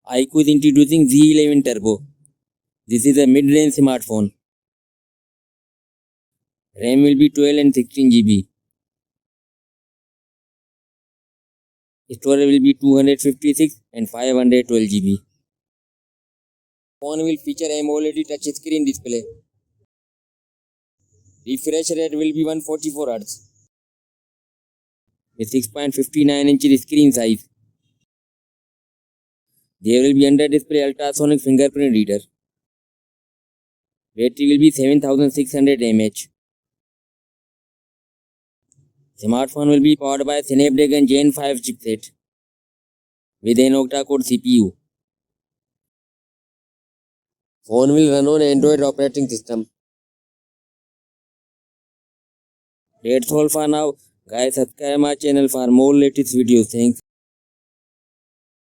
iQOO is introducing Z11 Turbo. This is a mid-range smartphone. RAM will be 12 and 16 GB. Storage will be 256 and 512 GB. Phone will feature AMOLED touchscreen display. Refresh rate will be 144 Hz with 6.59 inch screen size. There will be under-display ultrasonic fingerprint reader. Battery will be 7600 mAh. Smartphone will be powered by Snapdragon Gen 5 chipset with an octa-core CPU. Phone will run on Android operating system. That's all for now. Guys, subscribe my channel for more latest videos. Thanks.